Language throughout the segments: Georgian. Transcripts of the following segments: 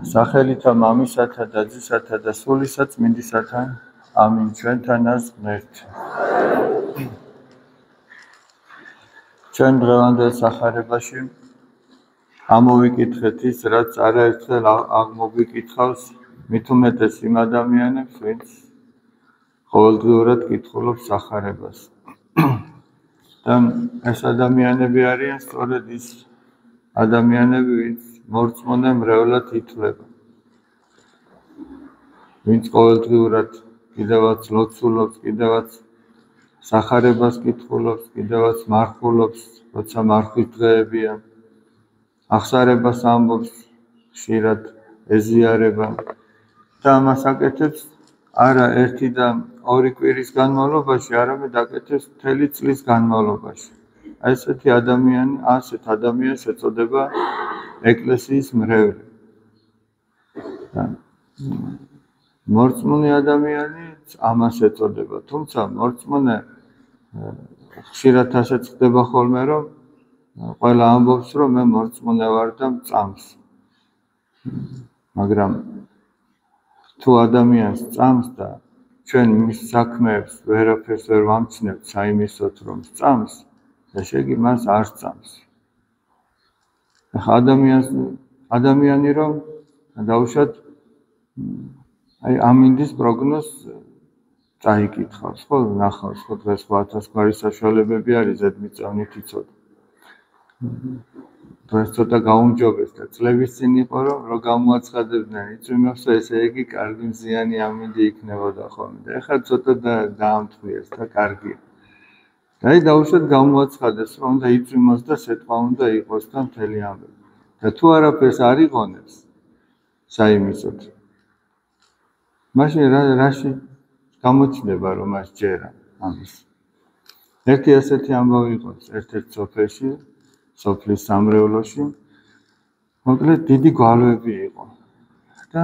სახელითა მამისათა და ძისათა და სულისა წმინდისათა. ამინ. ჩვენთანაც ღმერთი. ჩვენ დღევანდელ სახარებაში ამოვიკითხეთ ის, რაც არაერთხელ აღმოგვიკითხავს, მით უმეტეს იმ ადამიანებს, ვინც ყოველდღიურად კითხულობს სახარებას. და ეს ადამიანები არიან სწორედ ის ადამიანები, ვინც მორწმუნე მრევლად ითვლება. ვინც ყოველდღიურად კიდევაც ლოცულობს, კიდევაც სახარებას კითხულობს, კიდევაც მარხულობს, როცა მარხვის დღეებია, აღსარებას ამბობს, ხშირად ეზიარება და ამას აკეთებს არა ერთი და ორი კვირის განმავლობაში, არამედ აკეთებს მთელი წლის განმავლობაში. ასეთ ადამიანს ეწოდება ეკლესიის მრევლი. მორწმუნე ადამიანი ამას ეწოდება, თუმცა მორწმუნე ხშირად ასეც ხდება ხოლმე, რომ ყველა ამბობს, რომ მე მორწმუნე ვარ და მწამს. მაგრამ თუ ადამიანს წამს და ჩვენ მის საქმეებს ვერაფერს ვერ ვამჩნევთ საიმისოთ, რომ წამს, ესე იგი მას არ წამს. ადამიანი რომ დაუშვათ ამინდის პროგნოზს წაიკითხავს, ხო, ნახავს, ხო, დღეს 1000 გვარი საშუალებები არის ზედმიწევნით იცოდა. დღეს ცოტა გაუმჯობეს და წლების წინ იყო, რომ გამოაცხადებდნენ იწვიმებს, ესე იგი კარგი მზიანი ამინდი იქნებოდა ხოლმე. და ეხლა ცოტა დაამთხვიეს და კარგია. და დაუშვათ გამოაცხადეს, რომ უნდა იწვიმოს და სეტყვა უნდა იყოს და მთელი ამბები. და თუ არაფერს არ იღონებს საიმისოთ, მაშინ რაში გამოჩნდება, რომ მას ჯერა ამის. ერთი ასეთი ამბავი იყო ერთ-ერთ სოფელში, სოფლის სამრევლოში, მოკლედ დიდი გვალვები იყო. და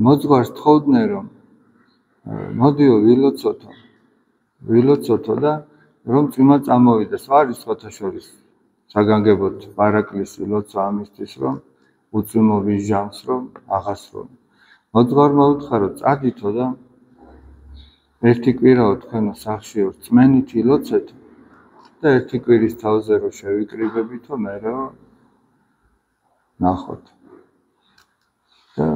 მოძღვარს თხოვდნენ, რომ მოდიო ვილოცოთო და რომ წვიმა წამოვიდეს. არის სხვათა შორის საგანგებოდ პარაკლისი ლოცვა ამისთვის, რომ უწვიმო ვიჟამს, რომ აღასრულო. მოძღვარმა უთხრა, რომ წადითო და ერთი კვირაო თქვენო სახლში რწმენით ილოცეთო და ერთი კვირის თავზე რომ შევიკრიბებითო, მე რომ ნახოთ. და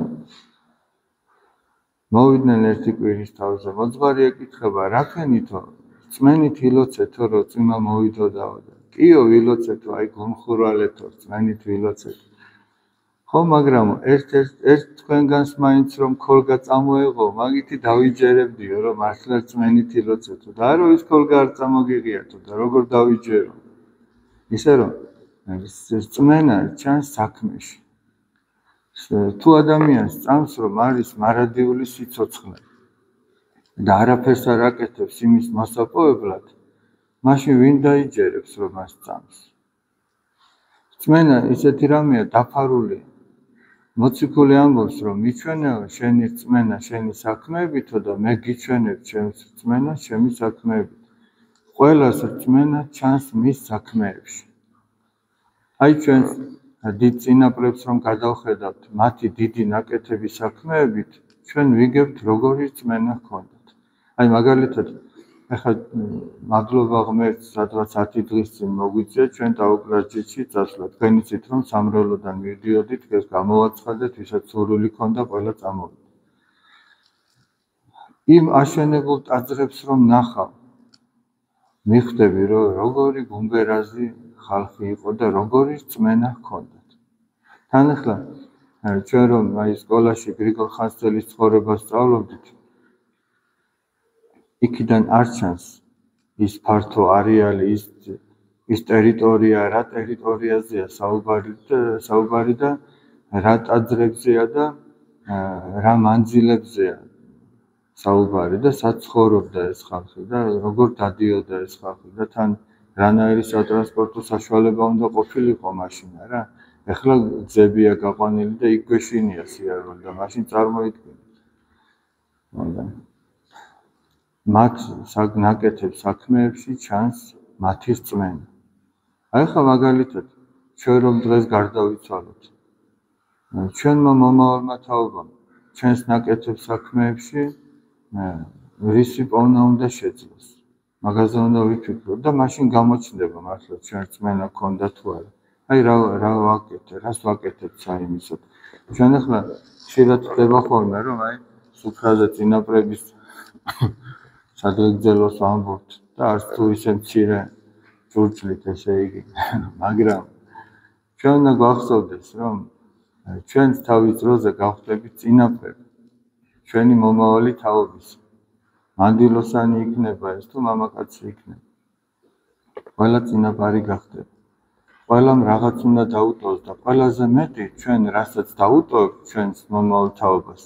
მოვიდნენ ერთი კვირის თავზე. მოძღვარი ეკითხება, რაკენითო რწმენით ილოცეთო, რომ წვიმა მოვიდოდაო და კიო ვილოცეთო, აი გომხურვალეთო, რწმენით ვილოცეთო. ხო, მაგრამ ერთ თქვენგანს მაინც რომ ქოლგა წამოეღო, მაგითი დავიჯერებდიო, რომ მართლა რწმენით ილოცეთო და არა ის ქოლგა არ წამოგიღიათო და როგორ დავიჯერო. ისე რომ რწმენა ჩანს საქმეში. თუ ადამიანს წამს, რომ არის მარადიული სიცოცხლე და არაფერს არ აკეთებს იმის მასაპოვებლად, მაშინ ვინ დაიჯერებს, რომ მას წამს? რწმენა ისეთი რამეა დაფარული. მოციქული ამბობს, რომ მიჩვენეო შენი რწმენა შენი საქმეებითო და მე გიჩვენებ ჩემს რწმენას ჩემი საქმეებით. ყველას რწმენა ჩანს მის საქმეებში. აი ჩვენ დიდ წინაპრებს რომ გადავხედავთ, მათი დიდი ნაკეთების საქმეებით, ჩვენ ვიგებთ როგორი რწმენა ჰქონდათ. აი მაგალითად, ეხლა მადლობა ღმერთს, სადღაც 10 დღის წინ მოგვიწია ჩვენ ტაო-კლარჯეთში წასვლა. თქვენ იცით, რომ სამრევლოდან მივდიოდით, ეს გამოვაცხადეთ, ვისაც სურვილი ჰქონდა, ყველა წამოვიდა. იმ აშენებულ ტაძრებს რომ ნახავ, მიხვდები, რომ როგორი გუმბერაზი ხალხი იყო და როგორი რწმენა ჰქონდათ. თან ახლა ჩვენ რომ აი სკოლაში გრიგოლ ხანძთელის ცხოვრებას სწავლობდით, იქიდან არ ჩანს ის ფართო არეალი, ის ტერიტორია, რა ტერიტორიაზეა საუბარი და რა ტაძრებზეა და რა მანძილებზეა საუბარი და საცხოვრობდა ეს ხალხი და როგორ დადიოდა ეს ხალხი და თან რანაირი სატრანსპორტო საშუალება უნდა ყოფილიყო მაშინ, რა. ეხლა გზებია გაყვანილი და იქ გვეშინია სიარული და მაშინ წარმოიდგინეთ. მათ ნაკეთებ საქმეებში ჩანს მათი რწმენა. აი ხა მაგალითად ჩვენ რომ დღეს გარდავიცვალოთ. ჩვენმა მომავალმა თაობამ ჩვენს ნაკეთებ საქმეებში რისი პოვნა უნდა შეძლოს. მაგაზე უნდა ვიფიქროთ და მაშინ გამოჩნდება მართლა ჩვენ რწმენა ქონდა თუ არა. აი რა ვაკეთებ, რას ვაკეთებ საიმისოდ. ჩვენ ახლა ხშირად ხდება ხოლმე რომ აი სუფრაზე წინაპრების სადღეგრძელოს ვამბობთ და არც თუ ისე მცირე ჭურჭლით ესე იგი, მაგრამ ჩვენ უნდა გვახსოვდეს რომ ჩვენს თავის დროზე გავხდებით წინაპრები, ჩვენი მომავალი თაობის. მანდილოსანი იქნება ეს თუ მამაკაცი იქნება. ყველა წინაპარი გახდება. ყველამ რაღაც უნდა დაუტოვოს და ყველაზე მეტი ჩვენ რასაც დაუტოვებთ ჩვენს მომავალ თაობას,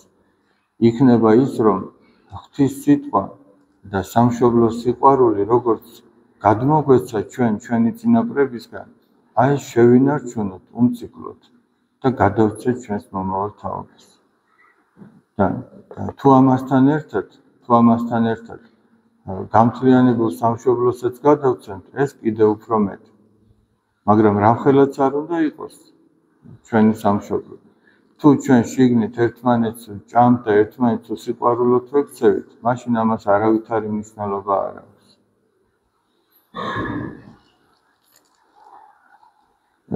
იქნება ის რომ ღვთის სიტყვა და სამშობლოს სიყვარული როგორც გადმოგვეცა ჩვენი წინაპრებისგან, აი შევინარჩუნოთ უმციკლოდ და გადავცეთ ჩვენს მომავალ თაობას. და თუ ამასთან ერთად გამთლიანებულ სამშობლოსაც გადავცემთ, ეს კიდევ უფრო მეტი. მაგრამ რამხელაც არ უნდა იყოს ჩვენი სამშობლო. თუ ჩვენ შიგნით ერთმანეთს ჭამთ და ერთმანეთს სიყვარულოდ ვექცევით, მაშინ ამას არავითარი მნიშვნელობა არ აქვს.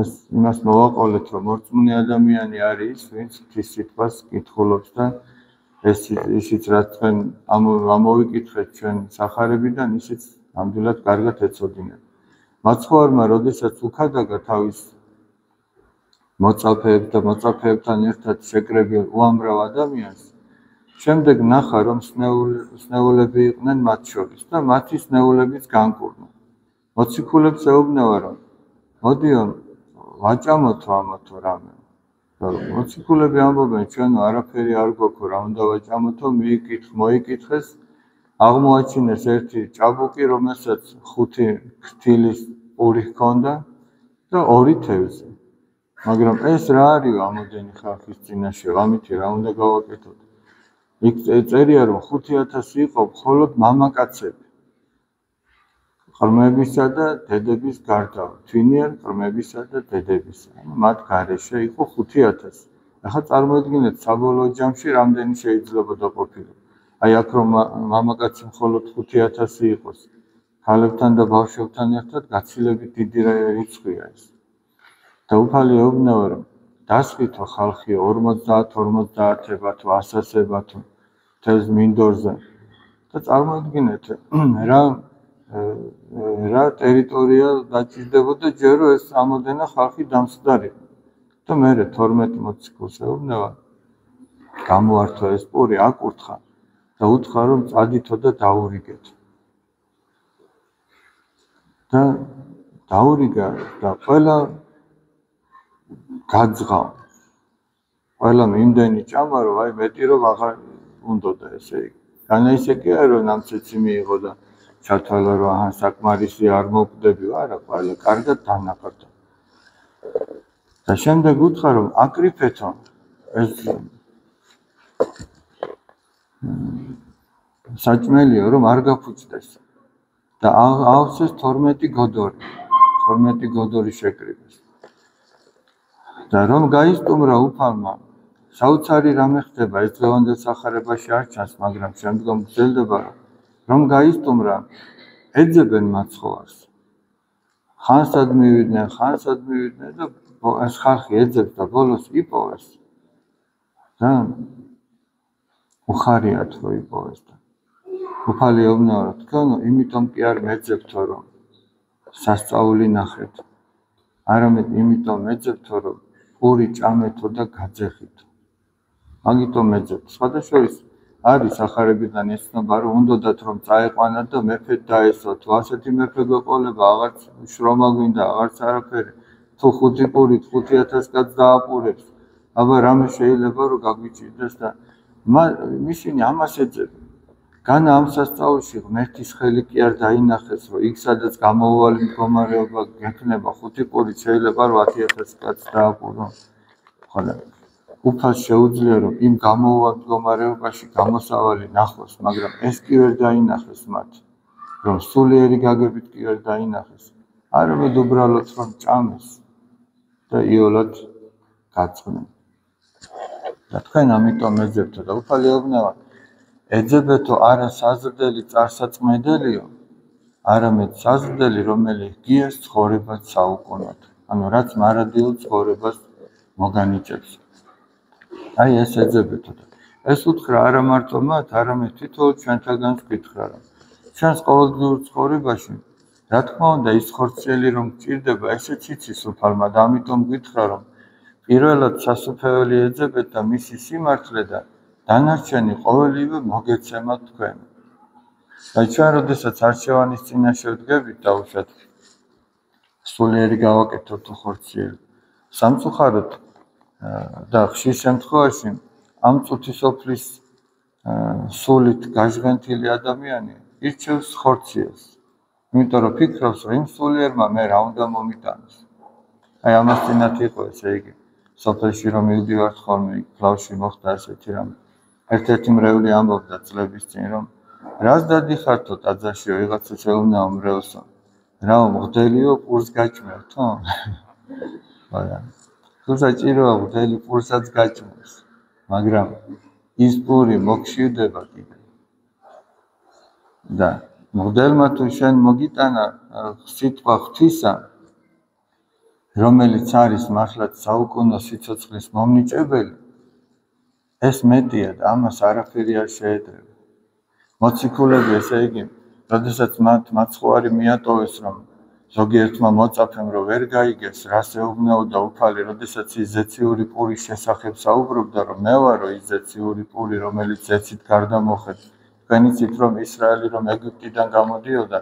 ეს იმას მოვაყოლეთ, რომ მორწმუნე ადამიანი არის ის, ვინც ღვთის სიტყვას კითხულობს და ისიც რაც თქვენ ამოვიკითხეთ ჩვენ სახარებიდან, ისიც ნამდვილად კარგად ეცოდინეთ. მაცხოვარმა, როდესაც უქადაგა თავის მოწაფეებს და მოწაფეებთან ერთად შეკრებილ უამრავ ადამიანს, შემდეგ ნახა, რომ სნეულები იყვნენ მათ შორის და მათი სნეულებიც განკურნა. მოციქულებს ეუბნება, რომ მოდიო ვაჭამოთო ამათო რამე. მოციქულები ამბობენ, ჩვენ არაფერი არ გვაქვს, რა უნდა ვაჭამოთო, მოიკითხეს, აღმოაჩინეს ერთი ჭაბუკი, რომელსაც 5 ფრთილის პური ჰქონდა და 2 თევზი. მაგრამ ეს რა არის ამოდენი ხალხის წინაშე, ამითი რა უნდა გავაკეთოთ? იქ წერია, რომ 5000 იყო მხოლოდ მამაკაცები. ყრმებისა და დედების გარდა, თვინიერ ყრმებისა და დედებისა. მათ გარეშე იყო 5000. ახლა წარმოიდგინეთ, საბოლოო ჯამში რამდენი შეიძლებოდა ყოფილიყო. აი აქ რომ მამაკაცი მხოლოდ 5000 იყოს, ქალებთან და ბავშვებთან ერთად გაცილებით დიდი რიცხვია ეს. და უფალი ეუბნება, რომ დასყიდო ხალხი 50-50-ებათო, 100-ებათო თელს მინდორზე. და წარმოიდგინეთ, რა ტერიტორია დაჭირდებოდა ჯერ რომ ეს ამოდენა ხალხი დამსხდარიყო. და მერე 12 მოციქულს ეუბნება, გამოართო ეს პური, აკურთხა და უთხრა, რომ წადითო და დაურიგეთ. და დაურიგა და ყველა გაძღა. ყველა იმდენი ჭამა, რომ აი მეტი რომ აღარ უნდოდა ესე იგი. განა ისე კი არა, რომ ნამცეცი მიიღო და ჩათვალა, რომ აჰა საკმარისი არ მოვკვდები, არა, ყველა კარგად დანაყრდა. და შემდეგ უთხრა, რომ აკრიფეთო ეს საჭმელიო, რომ არ გაფუჭდეს და ავსეს 12 გოდორი შეკრიბეს. და რომ გაისტუმრა უფალმა, საოცარი რამე ხდება, ეს დღევანდელ სახარებაში არ ჩანს, მაგრამ შემდგომ გრძელდება, რომ გაისტუმრა, ეძებენ მაცხოვარს. ხანსად მივიდნენ და ეს ხალხი ეძებს და ბოლოს იპოვეს. და უხარიათ რომ იპოვეს და უფალი ეუბნება, რომ თქვენ იმიტომ კი არ მეძებთო, რომ სასწაული ნახეთ. არამედ იმიტომ მეძებთო, რომ პური ჭამეთო და გაძეხითო. მაგიტომ მეძებთ. სხვადასხვის არის სახარებიდან ეს ცნობა, რომ უნდათ რომ წაეყვანათ და მეფედ დაესვათ. თუ ასეთი მეფე გვეყოლება, აღარც შრომა გვინდა, აღარც არაფერი. თუ 5 პურით 5000 კაცს დააპურებს, აბა რამე შეიძლება რომ გაგვიჭირდეს და ისინი ამას ეძებენ. განა ამ სასწაულში ღმერთის ხელი კი არ დაინახეს, რომ იქ სადაც გამოუვალი მდგომარეობა გექნება 5 პურით შეიძლება რომ 10000 კაცს დააპურო. ხოლო უფალს შეუძლია რომ იმ გამოუვალ მდგომარეობაში გამოსავალი ნახოს, მაგრამ ეს კი ვერ დაინახეს მათ, რომ სულიერი გაგებით კი ვერ დაინახეს. არამედ უბრალოდ რომ ჭამეს და იოლად გაწყდნენ. და თქვენ ამიტომ ეძებთ და უფალეობნავა ეძებეთო არა საზრდელი წარსაწმედელიო, არამედ საზრდელი, რომელიც გიეს ცხოვრებას საუკუნოდ. ანუ რაც მარადიულ ცხოვრებას მოგანიჭებს. აი ეს ეძებეთო. ეს უთხრა არა მარტო მათ, არამედ თითოეულ ჩვენთაგანს გითხრა, რომ ჩვენს ყოველდღიურ ცხოვრებაში, რა თქმა უნდა, ის ხორციელი რომ გჭირდება, ესეც იცის უფალმა და ამიტომ გითხრა, რომ პირველად სასუფეველი ეძებეთ და მისი სიმართლე და დანარჩენი ყოველივე მოგეცემათ თქვენ. აი ჩვენ როდესაც არჩევანის წინაშე ვდგებით დაუშვათ სულიერი გავაკეთოთ თუ ხორციელი. სამწუხაროდ და ხშირ შემთხვევაში ამ წუთისოფლის სულით გაჟღენთილი ადამიანი ირჩევს ხორციელს. იმიტომ რომ ფიქრობს, რომ იმ სულიერმა მე რა უნდა მომიტანოს. აი ამას წინათ იყო ესე იგი. სოფელში რომ მივდივართ ხოლმე ფლავში მოხდა ასეთი რამე. ერთ-ერთი მრევლი ამბობდა წლების წინ, რომ რას დადიხართო ტაძარშიო ვიღაცა შეუნაო მრევლსო. რაო მღვდელიო პურს გაჭმევთო? მაგრამ თუ საჭიროა მღვდელი პურსაც გაჭმევს, მაგრამ ის პური მოგშივდება კიდე. და მღვდელმა თუ შენ მოგიტანა სიტყვა ღვთისა, რომელიც არის მართლაც საუკუნო სიცოცხლის მომნიჭებელი, ეს მეტია და ამას არაფერი არ შეედრება. მოციქულები ესე იგი, როდესაც მაცხოვარი მიატოვეს, რომ ზოგიერთმა მოწაფემ რომ ვერ გაიგეს, რას ეუბნაოდა უფალი, როდესაც ის ზეციური პურის შესახებ საუბრობდა, რომ მე ვარო ის ზეციური პური, რომელიც ზეცით გარდა მოხეთ. თქვენ იცით, რომ ისრაელი რომ ეგვიპტიდან გამოდიოდა,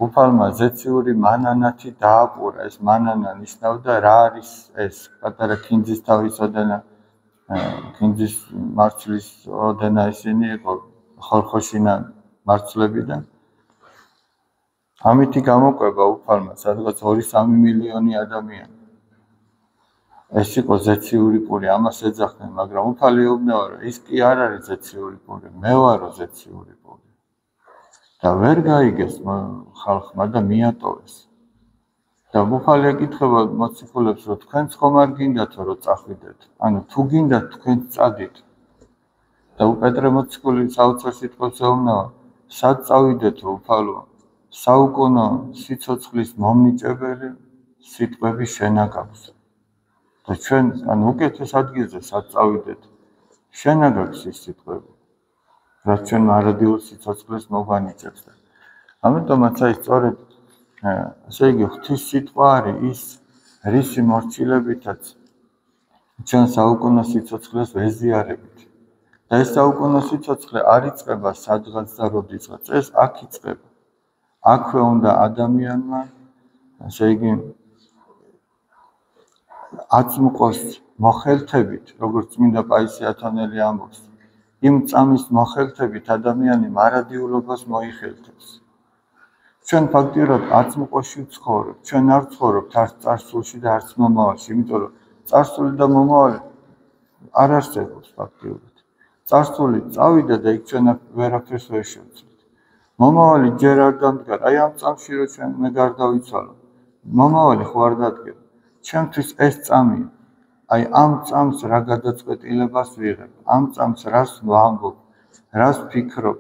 უფალმა ზეციური მანანათი დააპურა. ეს მანანა ნიშნავდა რა არის ეს პატარა ქინძის თავის ოდენა, ქინძის მარცვლის ოდენა ისინი იყო ხორხოშინა მარცვლებიდან. ამითი გამოკვება უფალმა, სადღაც 2-3 მილიონი ადამიანი. ეს იყო ზეციური პური, ამას ეძახდნენ, მაგრამ უფალი ეუბნება, რომ ის კი არ არის ზეციური პური, მე ვარო ზეციური პური. და ვერ გაიგეს ხალხმა და მიატოვეს. და უფალი ეკითხება მოციქულებს, რომ თქვენც ხომ არ გინდათო რომ წახვიდეთ? ანუ თუ გინდათ თქვენ წადით. და პეტრე მოციქული საოცარ სიტყვებს ეუბნება, სად წავიდეთო უფალო? საუკუნო სიცოცხლის მომნიჭებელი სიტყვები შენაგავს. და ჩვენ ანუ უკეთეს ადგილზე სად წავიდეთ? შენაგავს ის სიტყვები. რაც ჩვენ მარადიულ სიცოცხლეს მოგვანიჭებს. ამიტომაც აი სწორედ ესე იგი ღვთის სიტყვა არის ის, რისი მორჩილებითაც ჩვენ საუკუნო სიცოცხლეს ვეზიარებით. და ეს საუკუნო სიცოცხლე არ იწყება სადღაც და როდესაც, ეს აქ იწყება. აქვე უნდა ადამიანმა, ესე იგი, აწმყოს მოხელთებით, როგორც წმინდა პაისი ათონელი ამბობს, იმ წამის მოხელთებით ადამიანი მარადიულობას მოიხელთებს. ჩვენ ფაქტიურად აწმყოში ვცხოვრობთ, ჩვენ არ ვცხოვრობთ არც წარსულში და არც მომავალში, იმიტომ რომ წარსული და მომავალი არ არსებობს ფაქტიურად. წარსული წავიდა და იქ ჩვენ ვერაფერს ვერ შევცვლით. მომავალი ჯერ არ დამდგარ, აი ამ წამში რო ჩვენ მე გარდავიცვალო. მომავალი ხო არ დადგება. ჩემთვის ეს წამია. აი ამ წამს რა გადაწყვეტილებას ვიღებ, ამ წამს რას ვამბობ, რას ვფიქრობ,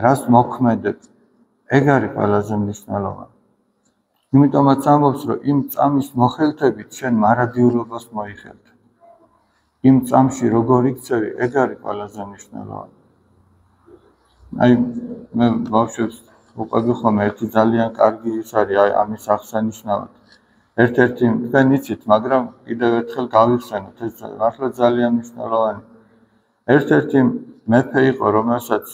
რას მოქმედებ, ეგ არის ყველაზე მნიშვნელოვანი. იმიტომაც ამბობს, რომ იმ წამის მოხელთებით შენ მარადიულობას მოიხელთებ. იმ წამში როგორ იქცევი, ეგ არის ყველაზე მნიშვნელოვანი. აი მე ბავშვებს უყვები ხოლმე ერთი ძალიან კარგი ის არის აი ამის აღსანიშნავად. ერთ-ერთი თქვენ იცით, მაგრამ კიდევ ერთხელ გავიხსენოთ, ეს მართლა ძალიან მნიშვნელოვანი. ერთ-ერთი მეფე იყო, რომელსაც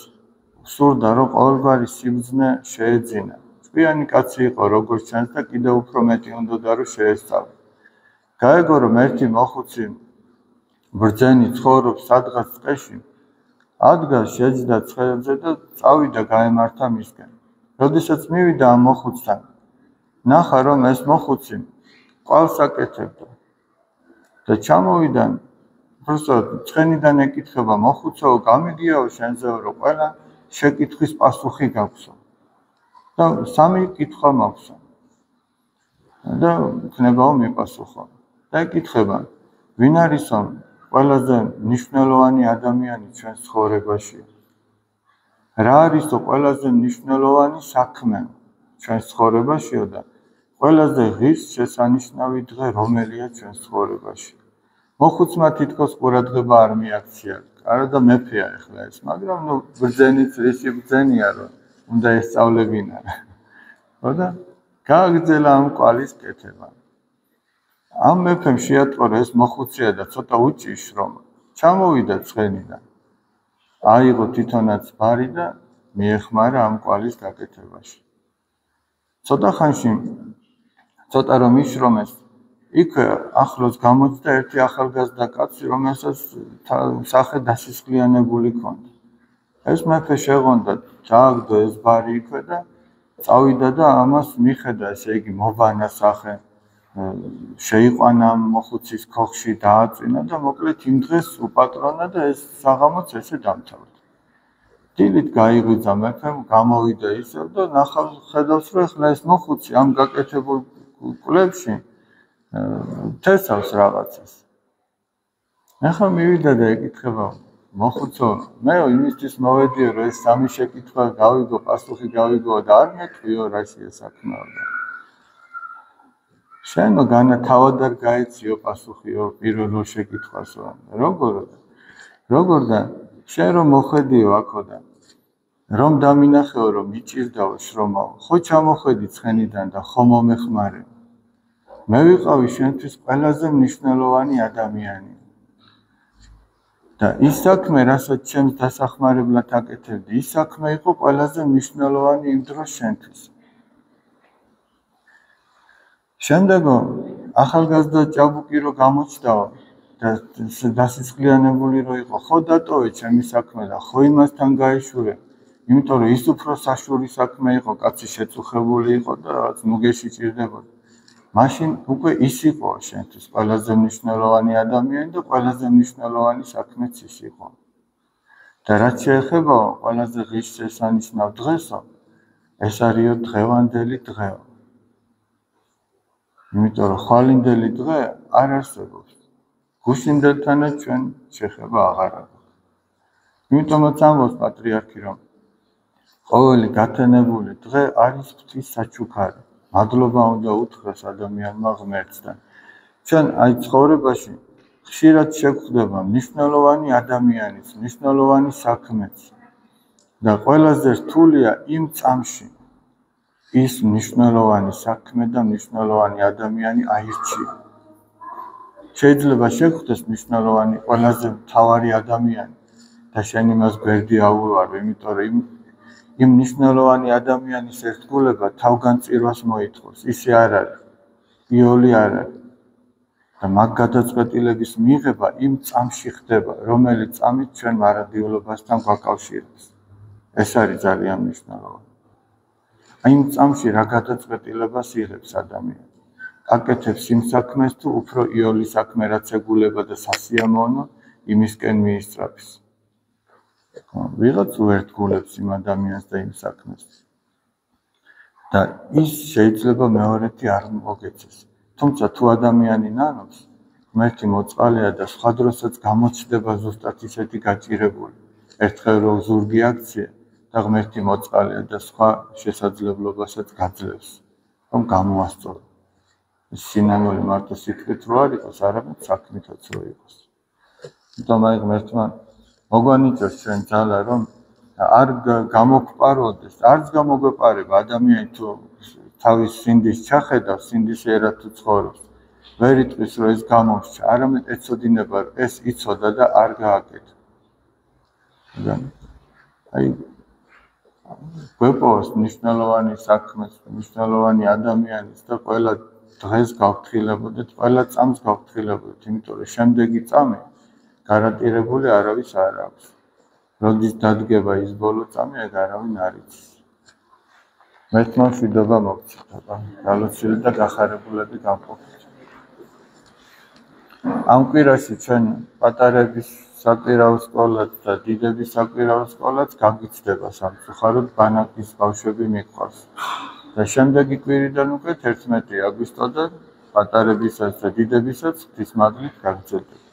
სურდა, რომ ყოველგვარი სიბრძნე შეეძინა. ჭკვიანი კაცი იყო, როგორც ჩანს და კიდევ უფრო მეტი უნდოდა, რომ შეესწავლა. გაეგო, რომ ერთი მოხუცი ბრძენი ცხოვრობს სადღაც ტყეში, ადგა შეჯდა ცხელზე და წავიდა გაემართა მისკენ. როდესაც მივიდა ამ მოხუცთან, ნახა, რომ ეს მოხუცი ყავს აკეთებდა და ჩამოვიდა, უბრალოდ ცხენიდან ეკითხება, მოხუცაო, გამიგიაო შენზეო, რომ ყველა შეკითხვის პასუხი გაქვსო და 3 კითხვა მაქვსო და იქნებაო მიპასუხო. და ეკითხება, ვინ არის ყველაზე მნიშვნელოვანი ადამიანი ჩვენს ცხოვრებაში? რა არის ყველაზე მნიშვნელოვანი საქმე ჩვენს ცხოვრებაშიო და ყველაზე ღირსშესანიშნავი დღე რომელია ჩვენს ცხოვრებაში? მოხუცმა თითქოს ყურადღება არ მიაქცია. არა და მეფეა ახლა ეს, მაგრამ ბრძენიც რისი ბრძენია რომ უნდა ესწავლებინა. ხო და გააგრძელა ამ კვალის კეთება. ამ მეფემ შეატყორა ეს მოხუცია და ცოტა უჭიშ რომ ჩამოვიდა ცხენიდან. აიღო თვითონაც ბარი და მიეხმარა ამ კვალის გაკეთებაში. ცოტა ხანში ცოტა რომ იშრომეს იქ ახლოს გამოჩნდა ერთი ახალგაზრდა კაცი, რომელსაც სახე დასისხლიანებული ჰქონდა. ეს მეფე შეღონდა, ჩააგდო ეს ბარი იქვე და წავიდა და ამას მიხედა, ესე იგი მობანა სახე, შეიყვანა მოხუცის ქოხში, დააწვინა და მოკლედ იმ დღეს უპატრონა და ეს საღამოც ესე დამთავრდა. დილით გაიღვიძა მეფემ, გამოვიდა ისევ და ნახავს ხედავს რომ ახლა ეს მოხუცი ამ გაკეთებულ კვლევში თესავს რაღაცას. ახლა მივიდა და ეკითხება, მოხუცო, მე იმისთვის მოვედიო რომ ეს სამი შეკითხვა გავიგო, პასუხი გავიგო და არ მეთქვიო რაშია საქმე. შენო განათავად არ გაეციო პასუხიო პირველ შეკითხვასო. როგორ და შენ რომ მოხედიო აქოდან რომ დამინახეო რომ მიჭირდაო შრომაო, ხო ჩამოხედი ცხენიდან და ხო მომეხმარე. მე ვიყავი შენთვის ყველაზე მნიშვნელოვანი ადამიანი. და ის საქმე, რასაც ჩემს დასახმარებლად აკეთებდი, ის საქმე იყო ყველაზე მნიშვნელოვანი იმ დროს შენთვის. შემდეგო ახალგაზრდა ჭაბუკი რო გამოჩნდაო და დასისხლიანებული რო იყო, ხო დატოვე ჩემი საქმე და ხო იმასთან გაეშურე, იმიტომ რომ ის უფრო საშური საქმე იყო, კაცი შეწუხებული იყო და რაღაც მუგეში ჭირდებოდა. მაშინ უკვე ის იყო შენთვის ყველაზე მნიშვნელოვანი ადამიანი და ყველაზე მნიშვნელოვანი საქმეც ის იყო. და რაც შეეხება ყველაზე ღირსშესანიშნავ დღესო, ეს არისო დღევანდელი დღეო. იმიტომ რომ ხვალინდელი დღე არ არსებობს. გუშინდელთანაც ჩვენ შეხება აღარ აქვს. იმიტომაც ამბობს პატრიარქი რომ ყოველი გათენებული დღე არის ღვთის საჩუქარი. მადლობა უნდა უთხრას ადამიანმა ღმერთთან. ჩვენ აი ცხოვრებაში ხშირად შეგხვდება მნიშვნელოვანი ადამიანიც, მნიშვნელოვანი საქმეც და ყველაზე რთულია იმ წამში ის მნიშვნელოვანი საქმე და მნიშვნელოვანი ადამიანი აირჩიო. შეიძლება შეგხვდეს მნიშვნელოვანი ყველაზე მთავარი ადამიანი და შენ იმას გვერდი აუვარო, იმიტომ რომ იმ მნიშვნელოვანი ადამიანის ერთგულება თავგანწირვას მოითხოვს. ისე არ არის, იოლი არ არის. და მაგ გადაწყვეტილების მიღება იმ წამში ხდება, რომელიც წამით ჩვენ მარადიულობასთან გვაკავშირებს. ეს არის ძალიან მნიშვნელოვანი. აი იმ წამში რა გადაწყვეტილებას იღებს ადამიანი. აკეთებს იმ საქმეს თუ უფრო იოლი საქმე რაც ეგულება და სასიამოვნო იმისკენ მიისწრაფის. ვიღაც უერთგულებს იმ ადამიანს და იმ საქმეს. და ის შეიძლება მეორეთი არ მოგეცეს. თუმცა თუ ადამიანი ნანობს, ღმერთი მოწყალეა და სხვა დროსაც გამოჩნდება ზუსტად ისეთი გაჭირებული. ერთხელ რო ზურგი აქცია და ღმერთი მოწყალეა და სხვა შესაძლებლობასაც გაძლევს, რომ გამოასწორო. სინანული მარტო სიტყვით რო არ იყოს, არამედ საქმითაც რო იყოს. იმიტომ აი ღმერთმა მოგვანიჭოს ჩვენ ძალა, რომ არ გამოგპაროდეს, არც გამოგვეპარება ადამიანი თუ თავის სინდის ჩახედავს, სინდისიერად თუ ცხოვრობს. ვერ იტყვის რომ ეს გამოსჩა, არამედ ეცოდინება ეს იცოდა და არ გააკეთა. აი გვეპოვოს მნიშვნელოვანი საქმეს, მნიშვნელოვანი ადამიანის და ყველა დღეს გავფრთხილებოდეთ, ყველა წამს გავფრთხილებოდეთ, იმიტომ რომ შემდეგი წამი გარანტირებული არავის არ აქვს. როდის დადგება ის ბოლო წამი, ეგ არავინ არ იცის. მართლა მშვიდობა მოგცეთ, გალოცილი და გახარებულები გამყოფით. ამ კვირაში ჩვენ პატარების საკვირაო სკოლაც და დიდების საკვირაო სკოლაც გაგიჩნდება სამწუხაროდ ბანაკის ბავშვები მიყვარს. და შემდეგი კვირიდან უკვე 11 აგვისტოდან პატარებისაც და დიდებისაც ღვთის მადლით გაგრძელდება.